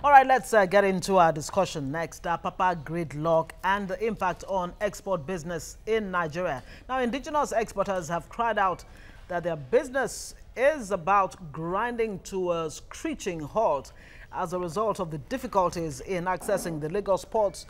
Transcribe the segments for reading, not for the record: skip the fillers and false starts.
All right, let's get into our discussion next. Apapa Gridlock and the impact on export business in Nigeria. Now, indigenous exporters have cried out that their business is about grinding to a screeching halt as a result of the difficulties in accessing the Lagos ports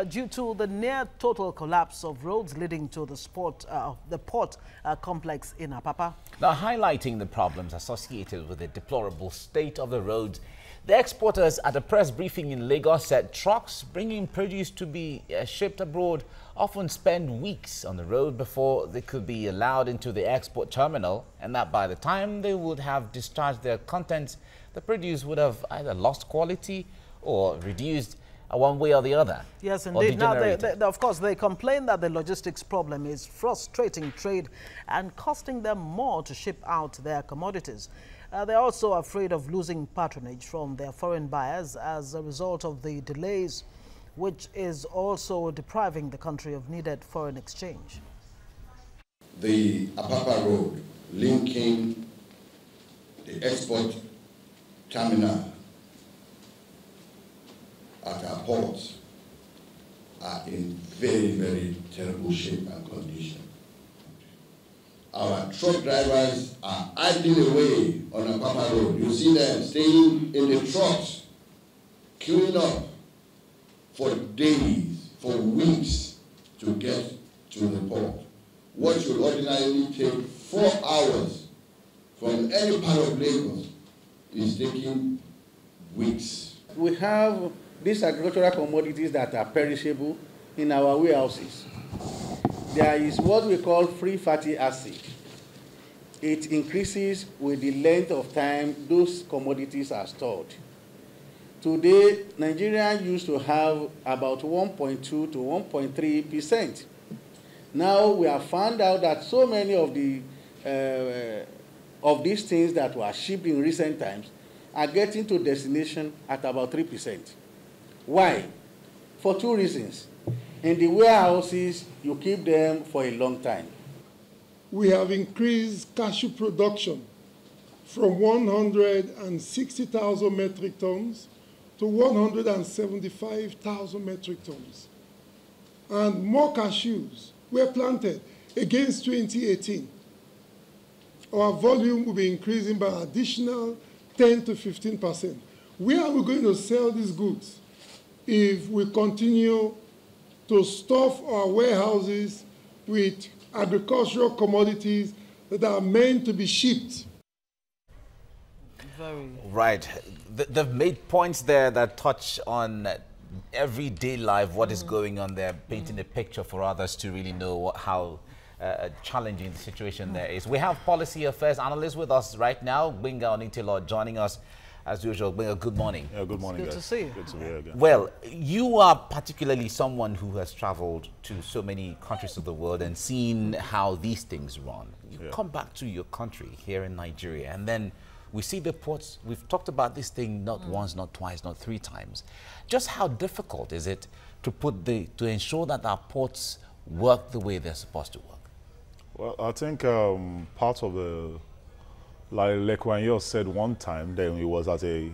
due to the near total collapse of roads leading to the port complex in Apapa. Now, highlighting the problems associated with the deplorable state of the roads, the exporters at a press briefing in Lagos said trucks bringing produce to be shipped abroad often spend weeks on the road before they could be allowed into the export terminal, and that by the time they would have discharged their contents, the produce would have either lost quality or reduced one way or the other. Yes, indeed. Now, of course, they complain that the logistics problem is frustrating trade and costing them more to ship out their commodities. They're also afraid of losing patronage from their foreign buyers as a result of the delays, which is also depriving the country of needed foreign exchange. The Apapa Road linking the export terminal at our ports are in very, very terrible shape and condition. Our truck drivers are idling away on Apapa Road. You see them staying in the trucks, queuing up for days, for weeks to get to the port. What should ordinarily take 4 hours from any part of Lagos is taking weeks. We have these agricultural commodities that are perishable in our warehouses. There is what we call free fatty acid. It increases with the length of time those commodities are stored. Today, Nigeria used to have about 1.2 to 1.3%. Now we have found out that so many of these things that were shipped in recent times are getting to destination at about 3%. Why? For 2 reasons. In the warehouses, you keep them for a long time. We have increased cashew production from 160,000 metric tons to 175,000 metric tons. And more cashews were planted against 2018. Our volume will be increasing by an additional 10 to 15%. Where are we going to sell these goods if we continue to stuff our warehouses with agricultural commodities that are meant to be shipped? Right. They've made points there that touch on everyday life, what is going on there, painting a picture for others to really know how challenging the situation there is. We have policy affairs analysts with us right now, Gbenga Onitilo, joining us as usual. Gbenga, good morning. Yeah, good morning, Good guys. to see you. Good to be here again. Well, you are particularly someone who has traveled to so many countries of the world and seen how these things run. You come back to your country here in Nigeria, and then we see the ports. We've talked about this thing not once, not twice, not 3 times. Just how difficult is it to ensure that our ports work the way they're supposed to work? Well, I think part of the, like Lekwanyo said one time, then it was at a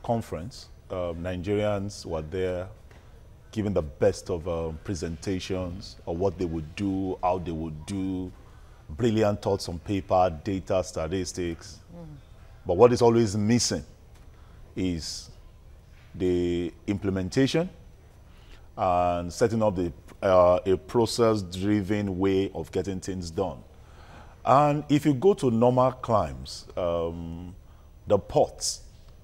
conference, Nigerians were there giving the best of presentations of what they would do, how they would do, brilliant thoughts on paper, data, statistics. But what is always missing is the implementation and setting up a process-driven way of getting things done. And if you go to normal climes, the ports,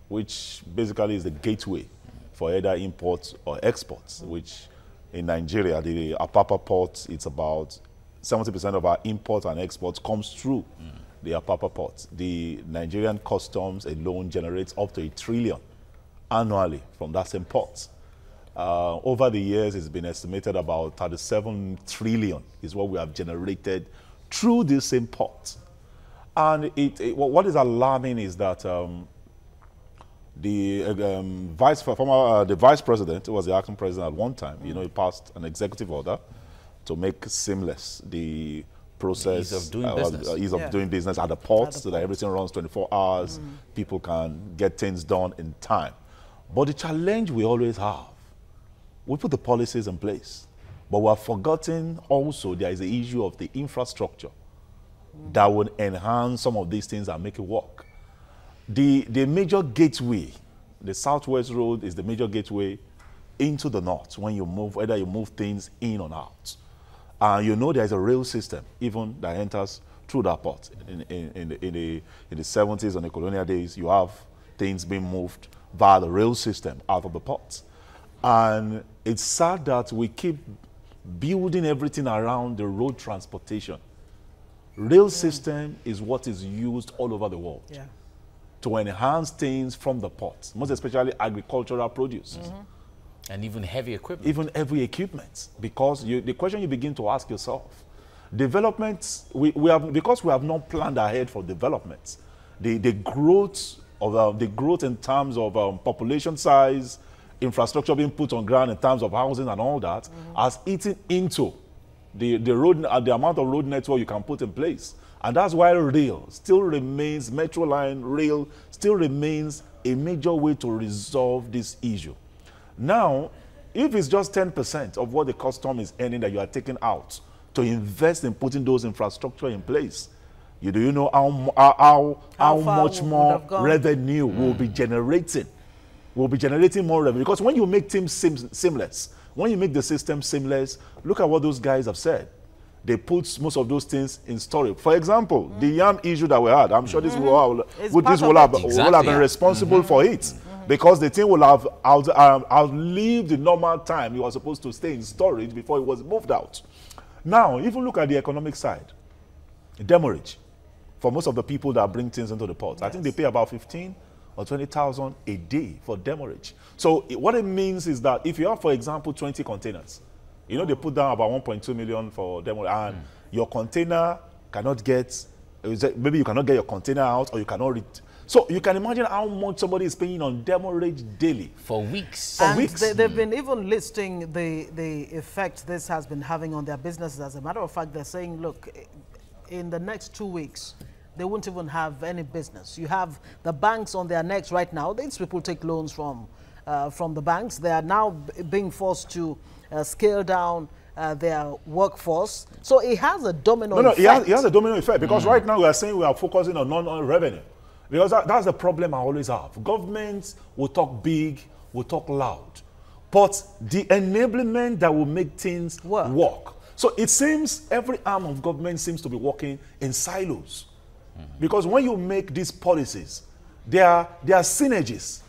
which basically is the gateway for either imports or exports, which in Nigeria, the Apapa port, it's about 70% of our imports and exports comes through the Apapa port. The Nigerian customs alone generates up to $1 trillion annually from that same port. Over the years, it's been estimated about 37 trillion is what we have generated through this same port. And what is alarming is that the vice president, who was the acting president at one time, you know, he passed an executive order to make seamless the process, ease of doing business, doing business at the port, so that everything runs 24 hours, people can get things done in time. But the challenge we always have, we put the policies in place, but we have forgotten also there is the issue of the infrastructure that would enhance some of these things and make it work. The major gateway, the Southwest Road is the major gateway into the north when you move, whether you move things in or out. You know there's a rail system even that enters through that port. In the 70s and the colonial days, you have things being moved via the rail system out of the port. And it's sad that we keep building everything around the road transportation. Rail system is what is used all over the world to enhance things from the ports, most especially agricultural produce. And even heavy equipment. Even heavy equipment. Because the question you begin to ask yourself, development, because we have not planned ahead for development, the growth in terms of population size, infrastructure being put on ground in terms of housing and all that, has eaten into the amount of road network you can put in place. And that's why rail still remains, Metro Line rail still remains a major way to resolve this issue. Now, if it's just 10% of what the custom is earning that you are taking out to invest in putting those infrastructure in place, do you know how much more revenue will be generating? We'll be generating more revenue. Because when you make things seamless, when you make the system seamless, look at what those guys have said. They put most of those things in storage. For example, the yam issue that we had, I'm sure this will have been responsible for it. Because the thing will have outlived the normal time you were supposed to stay in storage before it was moved out. Now, if you look at the economic side, demurrage, for most of the people that bring things into the port, I think they pay about 15 or 20,000 a day for demurrage. So what it means is that if you have, for example, 20 containers, you know, they put down about 1.2 million for demurrage, and your container cannot get, maybe you cannot get your container out, or you cannot so you can imagine how much somebody is paying on demurrage daily. For weeks. They've been even listing the effect this has been having on their businesses. As a matter of fact, they're saying, look, in the next 2 weeks, they won't even have any business. You have the banks on their necks right now. These people take loans from the banks. They are now being forced to scale down their workforce. So it has a domino effect. It has a domino effect, because right now we are saying we are focusing on non-oil revenue. Because that's the problem I always have. Governments will talk big, will talk loud. But the enablement that will make things work. So it seems every arm of government seems to be working in silos. Because when you make these policies, there are synergies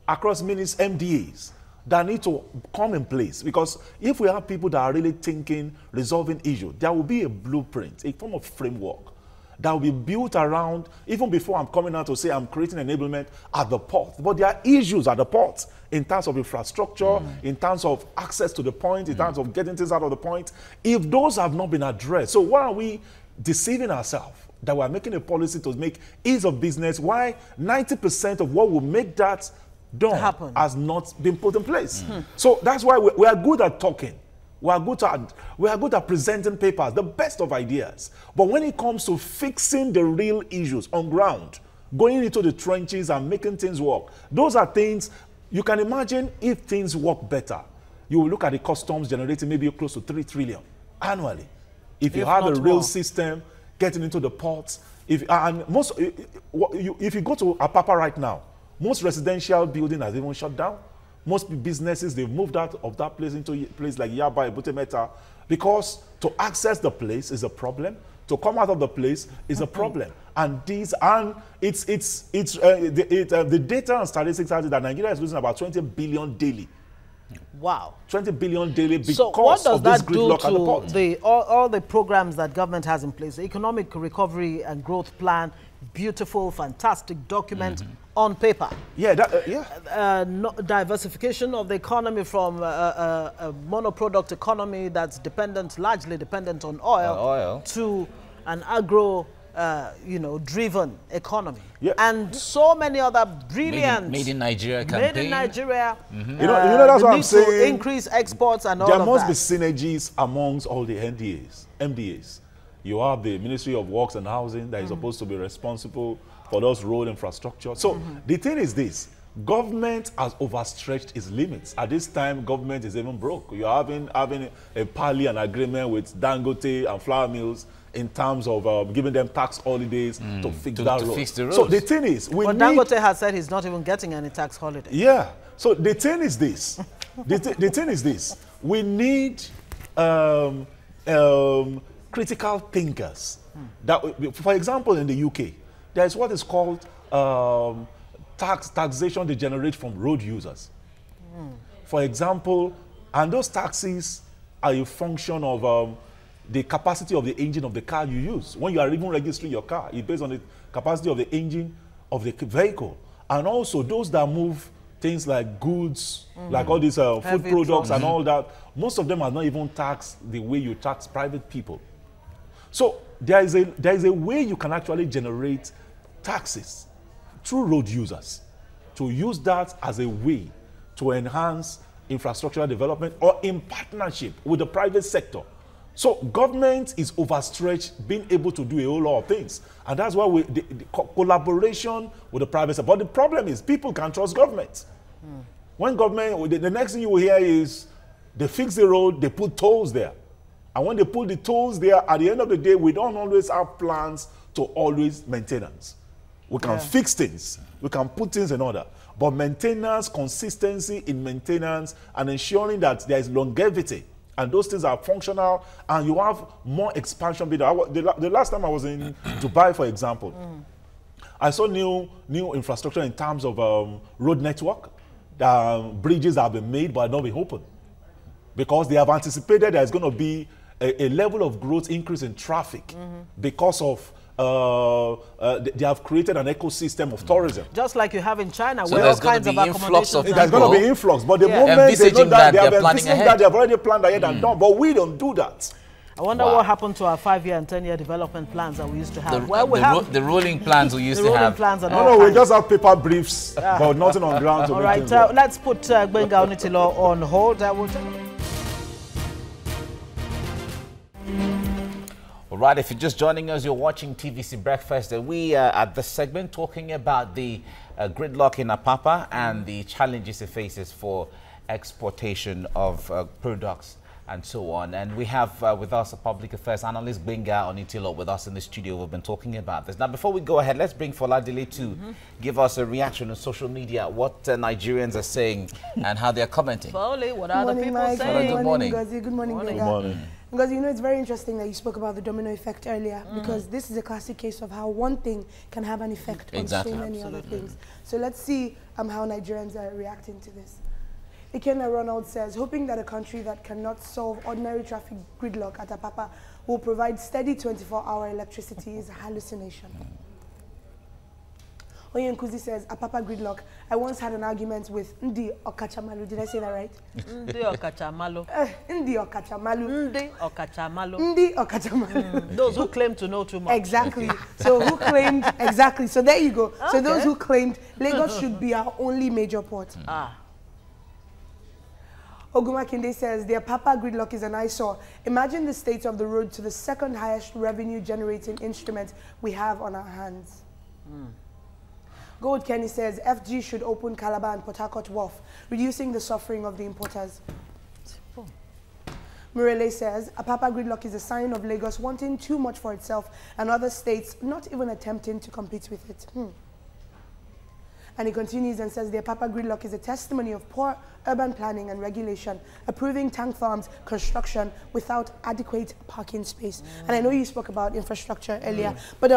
across ministries, MDAs, that need to come in place. Because if we have people that are really thinking, resolving issues, there will be a blueprint, a form of framework that will be built around, even before I'm coming out to say I'm creating enablement at the port. But there are issues at the port in terms of infrastructure, in terms of access to the point, in terms of getting things out of the point. If those have not been addressed, so why are we deceiving ourselves that we're making a policy to make ease of business? Why 90% of what will make that done has not been put in place? So that's why we are good at talking. We are good at presenting papers, the best of ideas. But when it comes to fixing the real issues on ground, going into the trenches and making things work, those are things you can imagine. If things work better, you will look at the customs generating maybe close to 3 trillion annually. If you have a real system getting into the ports, if you go to Apapa right now, most residential building has even shut down. Most businesses, they've moved out of that place into a place like Yaba, Butemeta, because to access the place is a problem. To come out of the place is a problem. And the data and statistics are that Nigeria is losing about 20 billion daily. Wow. 20 billion daily because so what does of this that do gridlock at the port. to all the programs that government has in place? The Economic Recovery and Growth Plan, beautiful, fantastic document on paper. Yeah, diversification of the economy from a monoproduct economy that's largely dependent on oil, to an agro driven economy. Yeah. And so many other brilliant Made in Nigeria campaign. Made in Nigeria. That's what I'm saying. To increase exports and all of that. There must be synergies amongst all the MDAs. You have the Ministry of Works and Housing that is supposed to be responsible for those road infrastructure. So the thing is this, government has overstretched its limits. At this time, government is even broke. You're having a parley and agreement with Dangote and flour mills in terms of giving them tax holidays to fix that road. Fix the roads. So the thing is, But Dangote has said he's not even getting any tax holiday. Yeah. So the thing is this. the thing is this. We need critical thinkers. That, for example, in the UK, there is what is called taxation they generate from road users. For example, and those taxes are a function of the capacity of the engine of the car you use. When you are even registering your car, it's based on the capacity of the engine of the vehicle. And also those that move things like goods, like all these food products and all that, most of them are not even taxed the way you tax private people. So there is a way you can actually generate taxes through road users, to use that as a way to enhance infrastructural development or in partnership with the private sector. So government is overstretched, being able to do a whole lot of things. And that's why the collaboration with the private sector. But the problem is people can't trust government. When government, the next thing you will hear is they fix the road, they put tolls there. And when they put the tolls there, at the end of the day, we don't always have plans to always maintenance. We can fix things. We can put things in order. But maintenance, consistency in maintenance, and ensuring that there is longevity, and those things are functional, and you have more expansion. The last time I was in Dubai, for example, I saw new infrastructure in terms of road network. Bridges have been made but not been opened, because they have anticipated there's going to be a level of growth increase in traffic because of they have created an ecosystem of tourism. Just like you have in China, So where all there's kinds of gonna be influx of accommodations. There's going to be influx, but the moment they know Envisaging that, that, they have they're planning envisaged ahead. that, they have already planned ahead and done, but we don't do that. I wonder Wow. what happened to our 5-year and 10-year development plans that we used to have. Well, we have the rolling plans we used the to rolling have. plans and No, all no, we kinds. just have paper briefs, but nothing on ground to All make right, things work. let's put Gbenga Onitilo on hold. We'll All right, if you're just joining us, you're watching TVC Breakfast, and we are at the segment talking about the gridlock in Apapa and the challenges it faces for exportation of products and so on. And we have with us a public affairs analyst, Gbenga Onitilo, with us in the studio. We've been talking about this. Now, before we go ahead, let's bring Foladile to give us a reaction on social media, what Nigerians are saying and how they're commenting. Foley, what are the people Mike. saying? Good morning. Ngozi. Good morning, Morning. Gbenga. Good morning. Because you know, it's very interesting that you spoke about the domino effect earlier, because this is a classic case of how one thing can have an effect Exactly. on so many other things. So let's see how Nigerians are reacting to this. Ikenna Ronald says, hoping that a country that cannot solve ordinary traffic gridlock at Apapa will provide steady 24-hour electricity is a hallucination. Oyenkuzi says, Apapa Gridlock, I once had an argument with Ndi Okachamalu. Did I say that right? Ndi Okachamalo. Ndi Okachamalu. Ndi Okachamalo. Ndi Okachamalu. Those who claim to know too much. Exactly. So who claimed, exactly. So there you go. So those who claimed Lagos should be our only major port. Ogumakinde says, the Apapa Gridlock is an eyesore. Imagine the state of the road to the second highest revenue generating instrument we have on our hands. Gold Kenny says, FG should open Calabar and Port Harcourt Wharf, reducing the suffering of the importers. Murele says, Apapa Gridlock is a sign of Lagos wanting too much for itself and other states not even attempting to compete with it. And he continues and says, the Apapa Gridlock is a testimony of poor urban planning and regulation, approving tank farms construction without adequate parking space. And I know you spoke about infrastructure earlier, but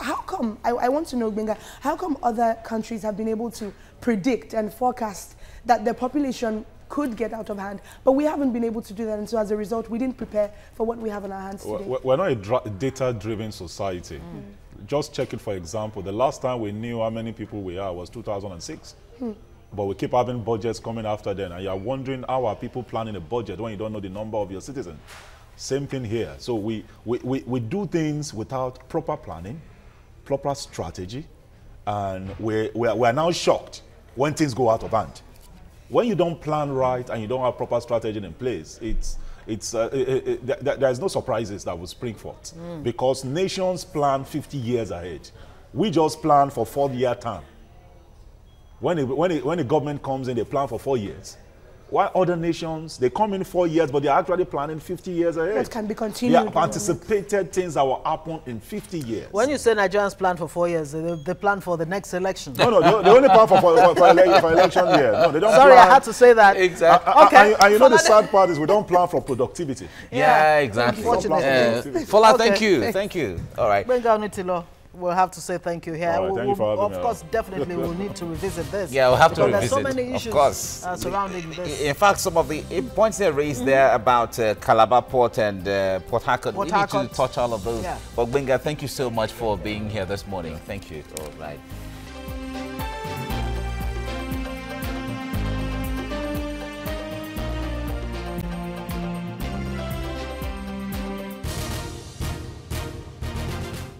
how come, I want to know, Gbenga, how come other countries have been able to predict and forecast that their population could get out of hand, but we haven't been able to do that, and so as a result, we didn't prepare for what we have in our hands today? We're not a data-driven society. Just check it, for example. The last time we knew how many people we are was 2006. But we keep having budgets coming after then, and you're wondering how are people planning a budget when you don't know the number of your citizens. Same thing here. So we do things without proper planning, proper strategy, and we're now shocked when things go out of hand. When you don't plan right and you don't have proper strategy in place, there's no surprises that will spring forth, because nations plan 50 years ahead. We just plan for 4-year term. When the government comes in, they plan for 4 years. While other nations, they come in 4 years, but they're actually planning 50 years ahead. What can be continued? They have anticipated things that will happen in 50 years. When you say Nigerians plan for 4 years, they plan for the next election. No, they only plan for election year. No, they don't Sorry, plan. I had to say that. Exactly. Okay. And you know the sad part is we don't plan for productivity. Yeah, exactly. Fola, thank you. Thank you. All right. We'll have to say thank you here. Right, thank you for having me. Of course, definitely we'll need to revisit this. Yeah, we'll have to revisit. There's so many issues, of course. Surrounding this. In fact, some of the points they raised there about Calabar Port and Port Harcourt, we need to touch all of those. Yeah. But Benga, thank you so much for being here this morning. Thank you. All right.